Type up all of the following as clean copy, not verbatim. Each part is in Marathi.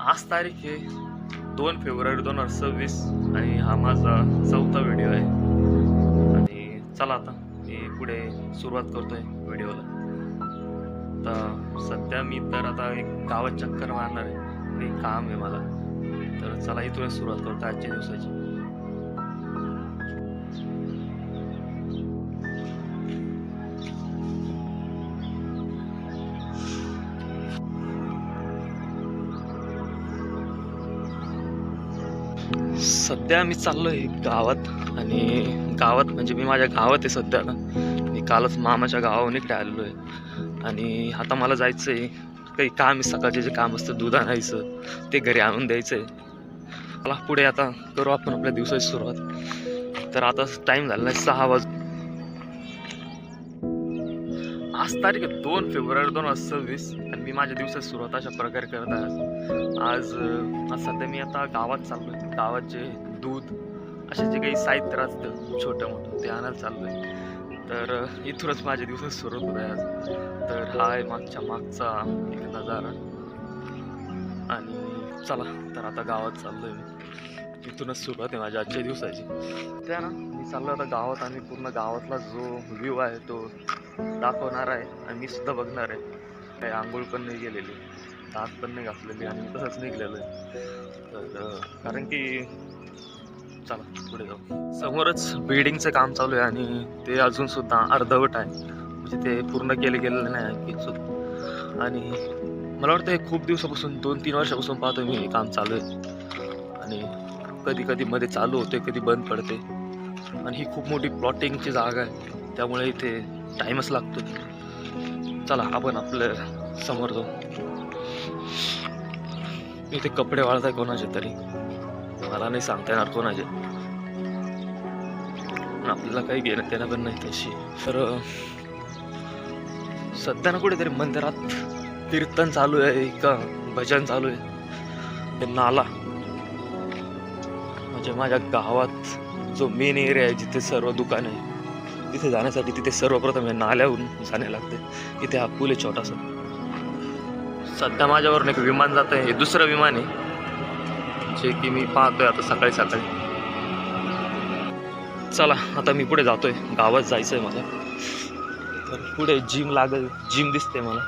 आज तारीख आहे 2 फेब्रुवारी 2026 आणि हा माझा 4था व्हिडिओ आहे. आणि चला आता मी पुढे सुरुवात करतोय व्हिडिओला. तर सध्या मी तर आता एक गावात चक्कर मारणार आहे, ते काम आहे मला. तर चला इथूनच सुरुवात करतो आजच्या दिवसाची. सध्या मी चाललोय गावात, आणि गावात म्हणजे मी माझ्या गावात आहे सध्या ना. मी कालच मामाच्या गावाहून इकडे आलेलो आहे आणि आता मला जायचं आहे. काही काम आहे, सकाळचे जे काम असतं दूध आणायचं ते घरी आणून द्यायचं आहे मला. पुढे आता करू आपण आपल्या दिवसाची सुरुवात. तर आता टाईम झाला आहे 6 वाजता. आज तारीख आहे 2 फेब्रुवारी 2026 आणि मी माझ्या दिवसाची सुरुवात अशा प्रकारे करत आहे. आज सध्या मी आता गावात चाललोय. गावात जे दूध असे जे काही साहित्य असतं छोटं मोठं ते आणायला चाललोय. तर इथूनच माझ्या दिवसाची सुरुवात होत आहे आज. तर हा आहे मागचा एक नजारा. आणि चला तर आता गावात चाललोय मी. इथूनच सुरुवात आहे माझ्या आजच्या दिवसाची. त्या ना मी चाललो आता गावात आणि पूर्ण गावातला जो व्ह्यू आहे तो दाखवणार आहे आणि मी सुद्धा बघणार आहे. काही आंघोळ पण नाही गेलेली, दात पण नाही घासलेली आणि तसंच निघलेलं आहे. तर कारण की चला पुढे जाऊ. समोरच बिल्डिंगचं काम चालू आहे आणि ते अजून सुद्धा अर्धवट आहे, म्हणजे ते पूर्ण गेलेलं नाही आणखी सुद्धा. आणि मला वाटतं हे खूप दिवसापासून 2-3 वर्षापासून पाहतो मी हे काम चालू आहे. आणि कधी कधी मध्ये चालू होते, कधी बंद पडते. आणि ही खूप मोठी प्लॉटिंगची जागा आहे, त्यामुळे इथे टाईमच लागतो. चला आपण आपल्या समोर जाऊ. इथे कपडे वाळत आहे कोणाचे तरी, मला नाही सांगता येणार कोणाचे. आपल्याला काही घेणं देणं पण नाही तशी. तर सध्या ना कुठेतरी मंदिरात कीर्तन चालू आहे का भजन चालू आहे. ते नाला म्हणजे माझ्या गावात जो मेन एरिया आहे जिथे सर्व दुकान आहे, तिथे जाण्यासाठी तिथे सर्वप्रथम या नाल्यावरून जाणे लागते. इथे हा पूल आहे छोटासा. सध्या माझ्यावरून एक विमान जात आहे. हे दुसरं विमान आहे जे की मी पाहतोय आता सकाळी सकाळी. चला आता मी पुढे जातोय, गावात जायचंय मला. तर पुढे जिम दिसते मला,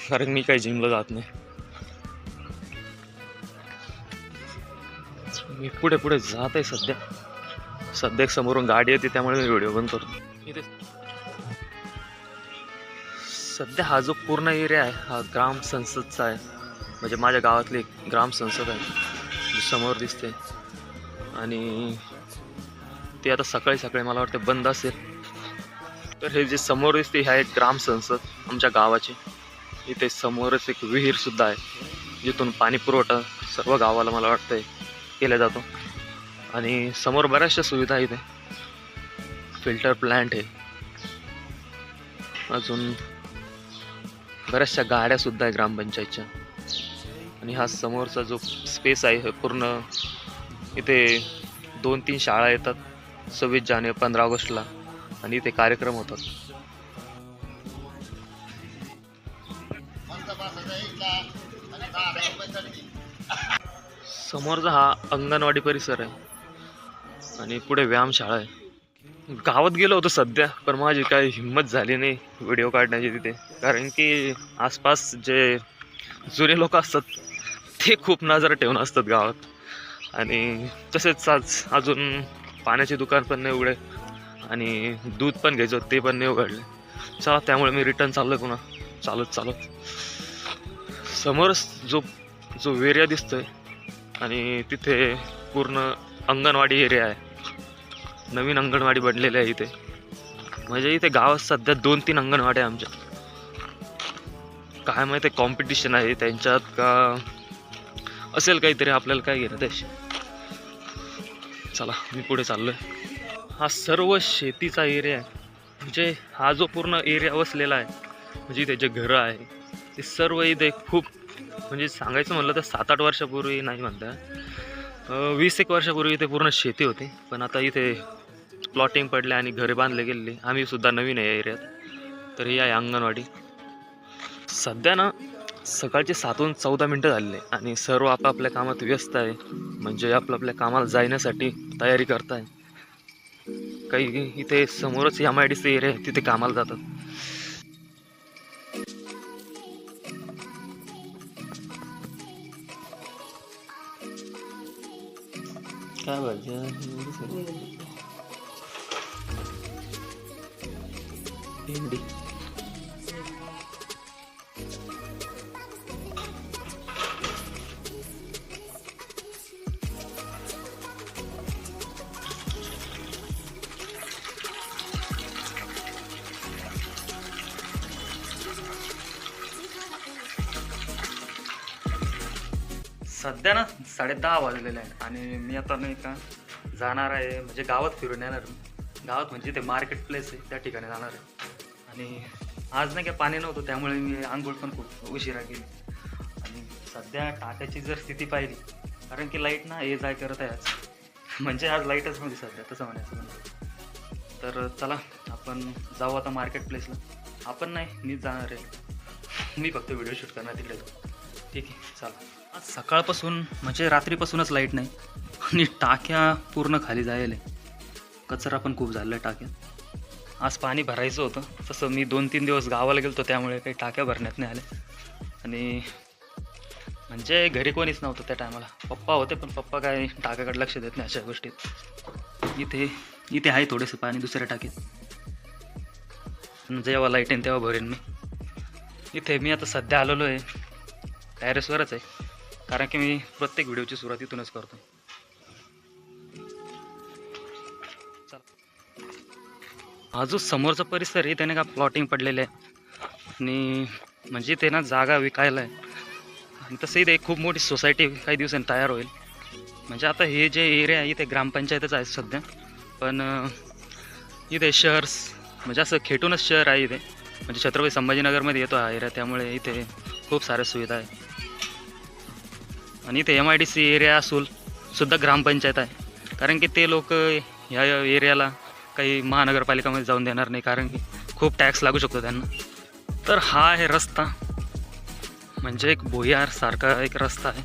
कारण मी काही जिमला जात नाही. मी पुढे जात आहे सध्या एक समोरून गाडी येते त्यामुळे मी व्हिडिओ बंद करतो. इथे सध्या हा जो पूर्ण एरिया आहे हा ग्राम संसदचा आहे, म्हणजे माझ्या गावातली एक ग्राम संसद आहे जी समोर दिसते. आणि ते आता सकाळी मला वाटतं बंद असेल. तर हे जे समोर दिसते ह्या एक ग्राम संसद आमच्या गावाची. इथे समोरच एक विहीर सुद्धा आहे जिथून पाणी पुरवठा सर्व गावाला मला वाटतंय केला जातो. आणि समोर बऱ्याचशा सुविधा इथे, फिल्टर प्लांट आहे, अजून बऱ्याचशा गाड्या सुद्धा आहे ग्रामपंचायतच्या. आणि हा समोरचा जो स्पेस आहे पूर्ण, इथे 2-3 शाळा येतात 26 जानेवारी 15 ऑगस्टला आणि इथे कार्यक्रम होतात. समोरचा हा अंगणवाडी परिसर आहे आणि पुढे व्यायामशाळा आहे. गावात गेलो होतो सध्या, पण माझी काही हिंमत झाली नाही व्हिडिओ काढण्याची तिथे, कारण की आसपास जे जुने लोक असतात ते खूप नजर ठेवून असतात गावात. आणि तसेच अजून पाण्याचे दुकान पण नाही उघडे आणि दूध पण घ्यायचं ते पण नाही उघडले. चला त्यामुळे मी रिटर्न चाललोय पुन्हा चालत. समोरच जो एरिया दिसतोय आणि तिथे पूर्ण अंगणवाडी एरिया आहे. नवीन अंगणवाडी बनलेली आहे इथे, म्हणजे इथे गावात सध्या 2-3 अंगणवाडी आहे आमच्या. काय माहिती कॉम्पिटिशन आहे त्यांच्यात का असेल काहीतरी, आपल्याला काय घेणं त्याशी. चला मी पुढे चाललोय. हा सर्व शेतीचा एरिया आहे, म्हणजे हा जो पूर्ण एरिया वसलेला आहे, म्हणजे इथे जे घरं आहे ते सर्व इथे खूप, म्हणजे सांगायचं म्हणलं तर 7-8 वर्षापूर्वी नाही म्हणता, 20-1 वर्षापूर्वी इथे पूर्ण शेती होती. पण आता इथे प्लॉटिंग पडले आणि घरे बांधले गेलेली. आम्ही सुद्धा नवीन आहे या एरियात. तर ही आहे अंगणवाडी. सध्या ना सकाळचे 7:14 झालेले आणि सर्व आपापल्या कामात व्यस्त आहे. म्हणजे आपल्या कामाला जाण्यासाठी तयारी करताय. काही इथे समोरच MIDC एरिया आहे, तिथे कामाला जातात. काय भाज्या भेंडी. सध्या ना 10:30 वाजलेले आहे आणि मी आता नाही का जाणार आहे, म्हणजे गावात फिरून येणार. गावात म्हणजे ते मार्केट प्लेस आहे, त्या ठिकाणी जाणार आहे. आणि आज नाही का पाणी नव्हतं, त्यामुळे मी आंघोळ पण खूप उशिरा केली. आणि सध्या टाक्याची जर स्थिती पाहिली, कारण की लाईट ना ये जाय करत आहे आज, म्हणजे आज लाईटच नव्हती सध्या, तसं म्हणायचं म्हणजे. तर चला आपण जाऊ आता मार्केट प्लेसला. आपण नाही, मीच जाणार आहे. मी फक्त व्हिडिओ शूट करणार तिकडे. ठीक आहे, चला. आज सकाळपासून म्हणजे रात्रीपासूनच लाईट नाही आणि टाक्या पूर्ण खाली जायला. कचरा पण खूप झाला आहे टाक्यात. आज पाणी भरायचं होतं, तसं मी 2-3 दिवस गावाला गेलो, त्यामुळे काही टाक्या भरण्यात नाही आल्या. आणि म्हणजे घरी कोणीच नव्हतं त्या टायमाला. पप्पा होते, पण पप्पा काय टाक्याकडे लक्ष देत नाही अशा गोष्टीत. इथे आहे थोडेसे पाणी दुसऱ्या टाकीत. जेव्हा लाईट येईन तेव्हा भरेन मी. इथे मी आता सध्या आलेलो आहे, टेरेसवरच आहे, कारण की मी प्रत्येक व्हिडिओची सुरुवात इथूनच करतो. हा जो समोरचा परिसर आहे त्याने का प्लॉटिंग पडलेलं आहे आणि म्हणजे ते ना जागा विकायला आहे. आणि तसंही ते खूप मोठी सोसायटी काही दिवसांनी तयार होईल. म्हणजे आता हे जे एरिया आहे इथे ग्रामपंचायतच आहे सध्या, पण इथे शहर्स म्हणजे असं खेटूनच शहर आहे इथे. म्हणजे छत्रपती संभाजीनगरमध्ये येतो हा एरिया, त्यामुळे इथे खूप साऱ्या सुविधा आहे. आणि इथे MIDC एरिया असून सुद्धा ग्रामपंचायत आहे, कारण की ते लोक ह्या एरियाला काही महानगरपालिकामध्ये जाऊन देणार नाही, कारण की खूप टॅक्स लागू शकतो त्यांना. तर हा आहे रस्ता, म्हणजे एक भुयारसारखा एक रस्ता आहे,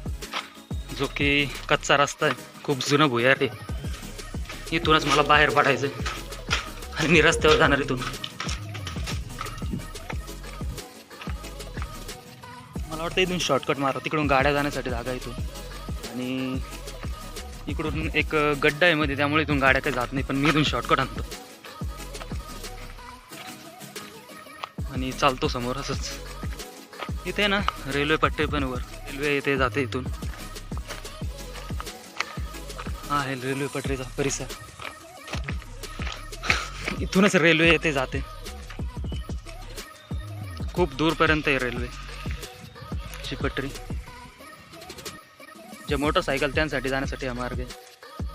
जो की कच्चा रस्ता आहे, खूप जुनं भुयार आहे. इथूनच मला बाहेर पडायचं आहे आणि मी रस्त्यावर जाणार इथून. मला वाटतं इथून शॉर्टकट मारा, तिकडून गाड्या जाण्यासाठी जागा इथून. आणि इकडून एक गड्डा आहे मध्ये, त्यामुळे इथून गाड्या काही जात नाही, पण मी इथून शॉर्टकट आणतो आणि चालतो समोर असंच. इथे ना रेल्वे पट्टे पण वर, रेल्वे इथे जाते इथून. हा आहे रेल्वे पटरीचा परिसर, इथूनच रेल्वे येते जाते, खूप दूरपर्यंत आहे रेल्वेची पटरी. जे मोटरसायकल त्यांसाठी जाण्यासाठी हा मार्ग आहे.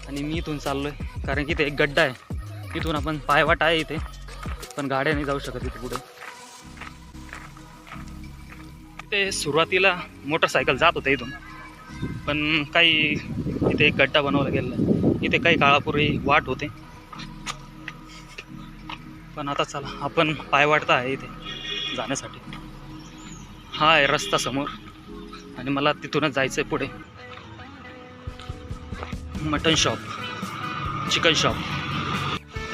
आणि मी इथून चाललो आहे, कारण की इथे एक गड्डा आहे, इथून आपण पायवाट आहे इथे, पण गाड्या नाही जाऊ शकत इथे पुढे. इथे सुरुवातीला मोटरसायकल जात होते इथून, पण काही इथे एक गड्डा बनवला गेला आहे, इथे काही काळापूर्वी वाट होते. पण आता चला आपण पायवाट आहे इथे जाण्यासाठी. हा आहे रस्ता समोर आणि मला तिथूनच जायचं आहे पुढे. Mutton shop, chicken shop.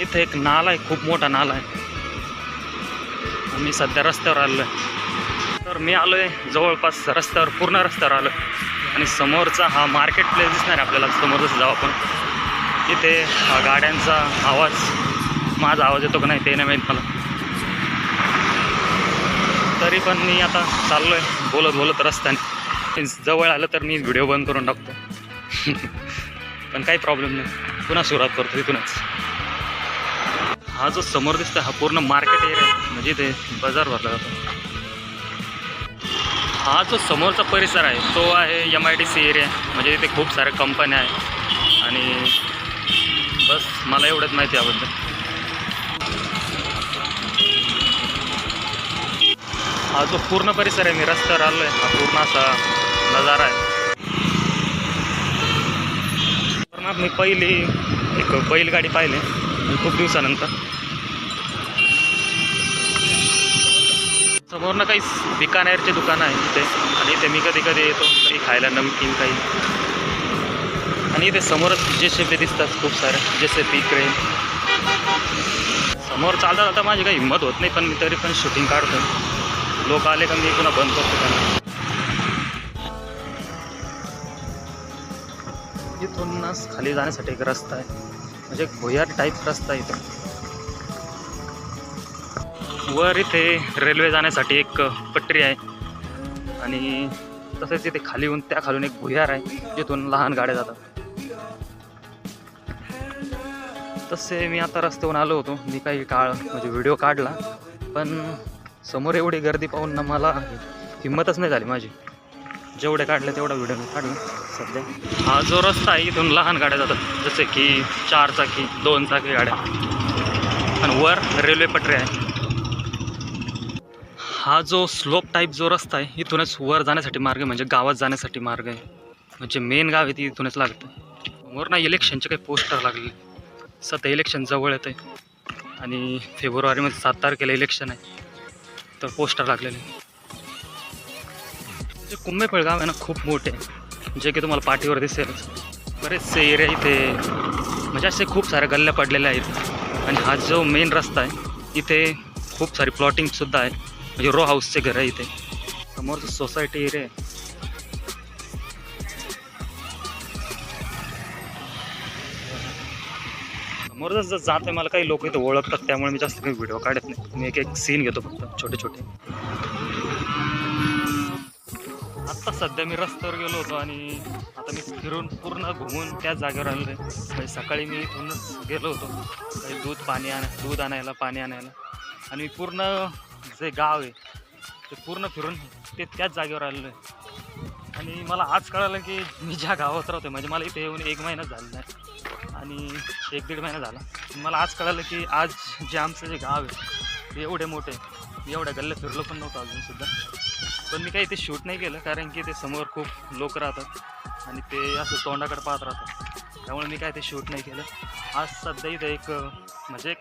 इथे एक नाला आहे, खूप मोठा नाला आहे. मी सध्या रस्त्यावर आलो आहे. तर मी आलो आहे जवळपास रस्त्यावर, पूर्ण रस्त्यावर आलो आहे. आणि समोरचा हा मार्केट प्लेस दिसणार आहे आपल्याला. समोर जसं जाऊ आपण, इथे हा गाड्यांचा आवाज, माझा आवाज येतो का नाही ते नाही माहीत मला. तरी पण मी आता चाललो आहे बोलत बोलत रस्त्याने. जवळ आलं तर मी व्हिडिओ बंद करून टाकतो. पण काही प्रॉब्लेम नाही, पुन्हा सुरुवात करतो इथूनच. हा जो समोर दिसतो हा पूर्ण मार्केट एरिया आहे, म्हणजे इथे बाजार भरला जातो. हा जो समोरचा परिसर आहे तो आहे MIDC एरिया, म्हणजे इथे खूप साऱ्या कंपन्या आहेत. आणि बस मला एवढंच माहिती याबद्दल. हा जो पूर्ण परिसर आहे, मी रस्त्यावर आलो आहे, हा पूर्ण असा नजारा आहे. मी पहिली एक बैलगाडी पाहिली खूप दिवसानंतर. समोर ना काही बिकानेरचे दुकान आहे इथे, आणि इथे मी कधी कधी येतो काही खायला, नमकीन काही. आणि इथे समोरच JCB दिसतात खूप सारे, JCB क्रेन. समोर चालता चालता माझी काही हिंमत होत नाही, पण मी तरी पण शूटिंग काढतो. लोक आले का मी पुन्हा बंद करतो त्यांना. इथूनच खाली जाण्यासाठी एक रस्ता आहे, म्हणजे भुयार टाईप रस्ता आहे इथं. वर इथे रेल्वे जाण्यासाठी एक पटरी आहे, आणि तसेच इथे खाली येऊन त्या खालून एक भुयार आहे जिथून लहान गाड्या जातात. तसे मी आता रस्त्यावरून आलो होतो, मी काही काळ म्हणजे व्हिडिओ काढला, पण समोर एवढी गर्दी पाहून ना मला हिंमतच नाही झाली माझी. जेवढे काढले तेवढा व्हिडिओ मी काढला सध्या. हा जो रस्ता आहे इथून लहान गाड्या जातात, जसे की 4 चाकी 2 चाकी गाड्या, आणि वर रेल्वे पटरी आहे. हा जो स्लोप टाईप जो रस्ता आहे इथूनच वर जाण्यासाठी मार्ग आहे, म्हणजे गावात जाण्यासाठी मार्ग आहे, म्हणजे मेन गाव आहे ती इथूनच लागतं. समोर ना इलेक्शनचे काही पोस्टर लागले. सध्या इलेक्शन जवळ येतं आहे, आणि फेब्रुवारीमध्ये 7 तारखेला इलेक्शन आहे, तर पोस्टर लागलेले. जे कुंभेफळ गाव आहे ना खूप मोठे आहे, जे की तुम्हाला पाठीवर दिसेलच. बरेचसे एरिया इथे म्हणजे असे खूप साऱ्या गल्ल्या पडलेल्या आहेत. आणि हा जो मेन रस्ता आहे इथे खूप सारी प्लॉटिंगसुद्धा आहे, म्हणजे रो हाऊसचे घर आहे इथे. समोरचं सोसायटी एरिया आहे. समोर जर जात आहे मला काही लोक इथे ओळखतात, त्यामुळे मी जास्त काही व्हिडिओ काढत नाही. मी एक एक सीन घेतो फक्त छोटे छोटे. आत्ता सध्या मी रस्त्यावर गेलो होतो, आणि आता मी फिरून पूर्ण घुमून त्याच जागेवर आलो आहे. म्हणजे सकाळी मी इथूनच गेलो होतो काही दूध आणायला पाणी आणायला, आणि पूर्ण जे गाव आहे ते पूर्ण फिरून ते त्याच जागेवर आलेलो आहे. आणि मला आज कळालं की मी ज्या गावात राहतो, म्हणजे मला इथे येऊन 1 महिना झाला नाही, आणि 1-1.5 महिना झाला. मला आज कळालं की आज जे आमचं जे गाव आहे ते एवढे मोठे, मी एवढ्या गल्ल्या फिरलो पण नव्हतं अजूनसुद्धा. पण मी काही ते शूट नाही केलं, कारण की ते समोर खूप लोक राहतात आणि ते असं तोंडाकडे पाहत राहतात, त्यामुळे मी काय ते शूट नाही केलं. आज सध्या इथं एक म्हणजे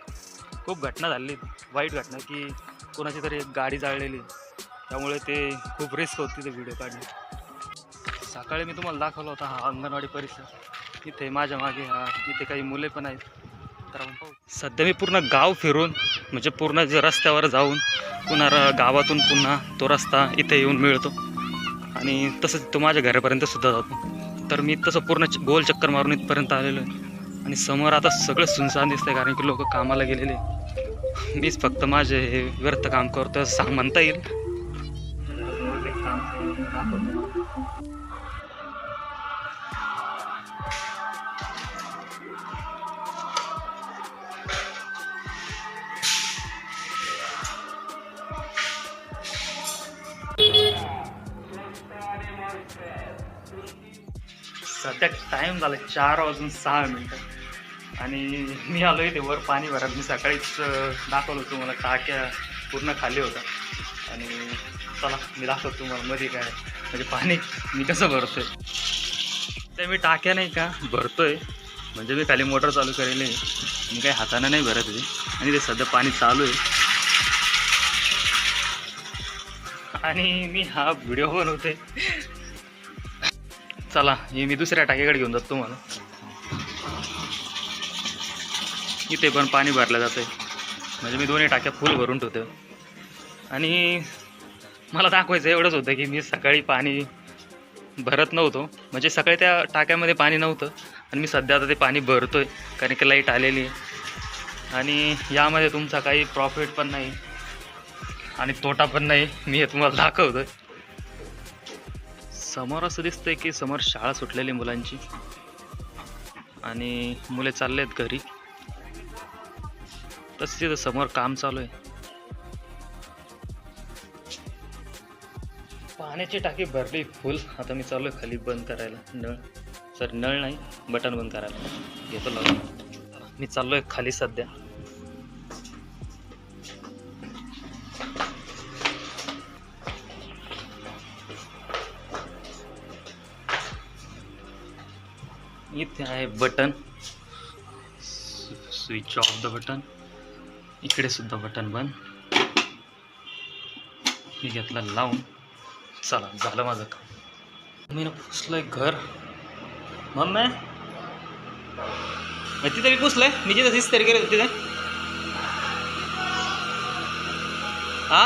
खूप घटना झाली, वाईट घटना, की कोणाची तरी एक गाडी जाळलेली, त्यामुळे ते खूप रिस्क होती ते व्हिडिओ काढणे. सकाळी मी तुम्हाला दाखवला होता हा अंगणवाडी परिसर, इथे माझ्या मागे इथे काही मुले पण आहेत. तर आपण पाहू. सध्या मी पूर्ण गाव फिरून म्हणजे पूर्ण जे रस्त्यावर जाऊन पुन्हा गावातून पुन्हा तो रस्ता इथे येऊन मिळतो, आणि तसंच तो माझ्या घरापर्यंत सुद्धा जातो. तर मी तसं पूर्ण गोल चक्कर मारून इथपर्यंत आलेलो आहे, आणि समोर आता सगळं सुनसान दिसतंय, कारण की लोक कामाला गेलेले. मीच फक्त माझे हे व्यर्थ काम करतो असं म्हणता येईल. सध्या टाईम झाला 4:06, आणि मी आलो इथे वर पाणी भरत. मी सकाळीच दाखवलं तुम्हाला, टाक्या पूर्ण खाली होता. आणि चला मी दाखवतो तुम्हाला मध्ये काय म्हणजे पाणी मी कसं भरतोय. ते मी टाक्या नाही का भरतोय, म्हणजे मी खाली मोटर चालू करेल, मी काही हाताने नाही भरत आहे. आणि ते सध्या पाणी चालू आहे, आणि मी हा व्हिडिओ बनवते. चला हे मी दुसऱ्या टाकीकडे घेऊन जातो तुम्हाला. इथे पण पाणी भरलं जातं आहे, म्हणजे मी दोन्ही टाक्या फुल भरून ठेवतो. आणि मला दाखवायचं एवढंच होतं की मी सकाळी पाणी भरत नव्हतो, म्हणजे सकाळी त्या टाक्यामध्ये पाणी नव्हतं, आणि मी सध्या आता ते पाणी भरतोय, कारण की लाईट आलेली आहे. आणि यामध्ये तुमचा काही प्रॉफिट पण नाही आणि तोटा पण नाही, मी हे तुम्हाला दाखवतोय. समोर असं दिसतंय की समोर शाळा सुटलेली मुलांची, आणि मुले चालले आहेत घरी. तसं तिथं समोर काम चालू आहे. पाण्याची टाकी भरली फुल. आता मी चालू आहे खाली बंद करायला नळ नाही, बटन बंद करायला घेतो लावून. मी चाललो आहे खाली सध्या. इथे आहे button, switch off the button. इकडे सुद्धा बटन बंद. मी घेतला लावून. चला झालं माझं काम. मी पुसलंय घर. मम्मी तिथे मी पुसलंय. मी जिथे दिस तरी केलं तिथे. हा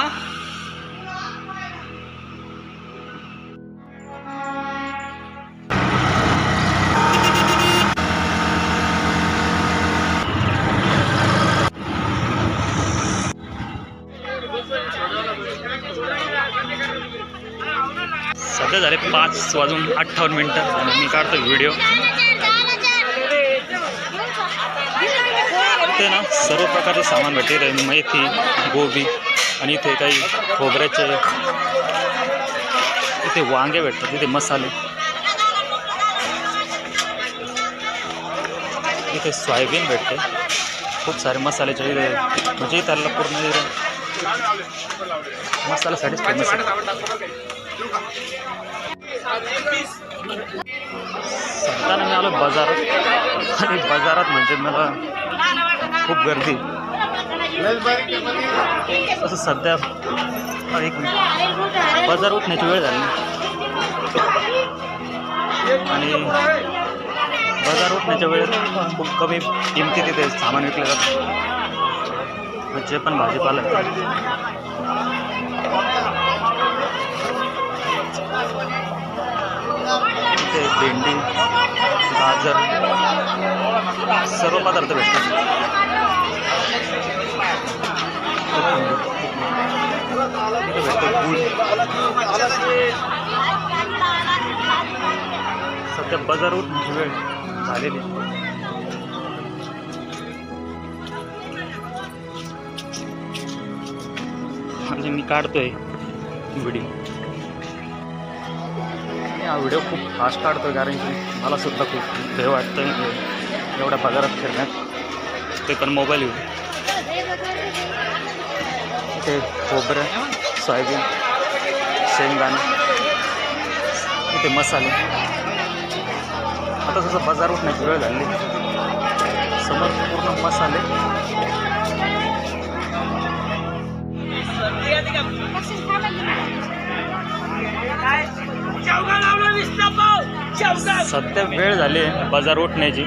सध्या झाले 5:58 आणि मी काढतो व्हिडिओ. इथे ना सर्व प्रकारचं सामान भेटते. मेथी, गोबी आणि इथे काही खोबऱ्याचे, इथे वांगे भेटतात, इथे मसाले, इथे सोयाबीन भेटते, खूप सारे मसाल्याचे इथे. म्हणजे त्याला पूर्ण मसाल्यासाठीच फेमस आहे. सध्या मी आलो बाजारात आणि बाजारात म्हणजे मला खूप गर्दी. असं सध्या एक बाजार उठण्याची वेळ झाली आणि बाजार उठण्याच्या वेळेत खूप कमी किमतीत तिथे सामान विकलं जातं. जे पण भाजीपाला इथे भेंडी, गाजर, सर्व पदार्थ भेटतात. इथे भेटतो गूळ. सध्या बाजार उठण्याची वेळ झालेली. म्हणजे मी काढतोय व्हिडिओ. हा व्हिडिओ खूप फास्ट काढतो आहे कारण की मला सुद्धा खूप भय वाटतं एवढ्या बाजारात फिरण्यात, ते पण मोबाईल येऊन. इथे खोबरं, सोयाबीन, शेंगदाणे, इथे मसाले. आता जसं बाजार उठण्याची वेळ झाली, समोर पूर्ण मसाले. सध्या वेळ झाली आहे बाजार उठण्याची.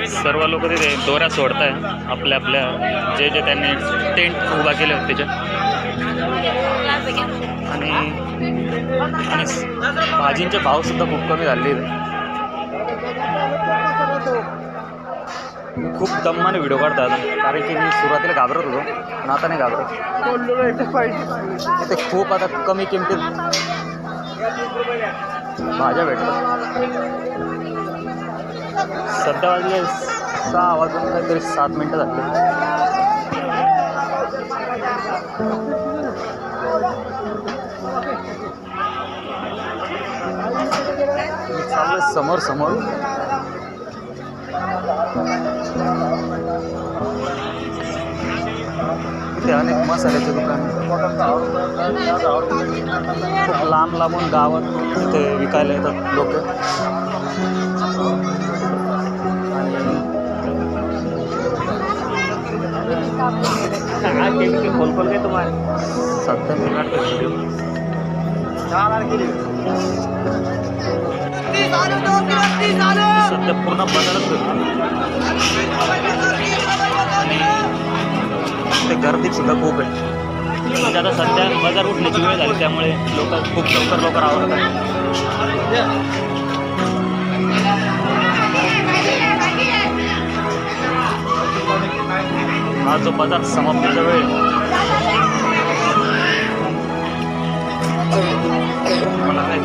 सर्व लोक तिथे दोऱ्या सोडत आहे आपल्या आपल्या जे जे त्यांनी टेंट उभा केले होते त्याच्यात. आणि भाजींचे भावसुद्धा खूप कमी झाले. खूप दम्माने व्हिडिओ काढतात कारण की मी सुरुवातीला घाबरत होतो पण आता नाही घाबरत. इथे खूप आता कमी किमतीत भाज्या भेटतात. सध्या वाजले 6 वाजून काहीतरी 7 मिनटं झाली. मी चाललोय समोर समोर. इथे अनेक मसाल्याचे दुकान, खूप लांब लांबून गावात इथे विकायला येतात लोक. खोलखोल काय तुम्हाला सध्या मी काढतो व्हिडिओ. सध्या पूर्ण बाजारात आणि ते गर्दी सुद्धा खूप आहे. म्हणजे आता सध्या बाजार उठण्याची वेळ झाली त्यामुळे लोक खूप लवकर आवडत आहेत. हा जो बाजार समाप्तीचा वेळ मला काय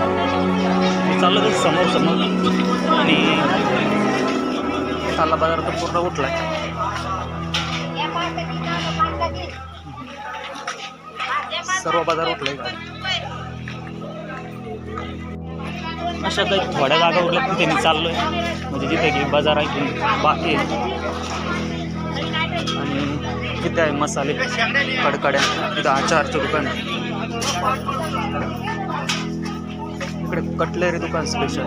चाललं तर समोर आणि चालला बाजार तर पूर्ण उठलाय. सर्व बाजार उठलाय. अशा काही थोड्या जागा उठल्या तिथे मी चाललोय म्हणजे जिथे की बाजार आहे बाकी आहे. आणि तिथे आहे मसाले, कडकड्या, तिथं आचारचं दुकान, इकडे कटलेरी दुकान स्पेशल.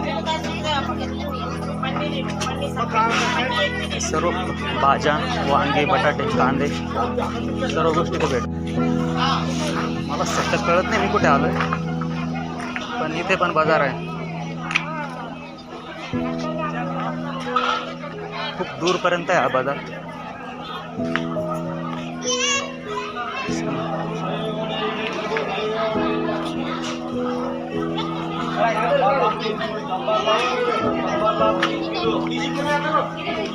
सर्व भाज्या, वांगे, बटाटे, कांदे, सर्व गोष्टी तर भेटतात. मला सध्या कळत नाही मी कुठे आलोय, पण इथे पण बाजार आहे. खूप दूरपर्यंत आहे हा बाजार.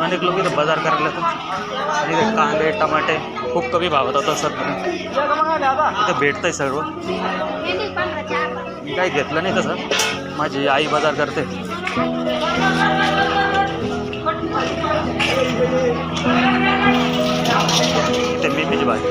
अनेक लोक इथे बाजार करायला येतात. आणि इथे कांदे टमाटे खूप कमी भावात होतं सध्या. इथे भेटतंय सर्व. मी काही घेतलं नाही तसं, माझी आई बाजार करते. इथे मेथीची भाजी.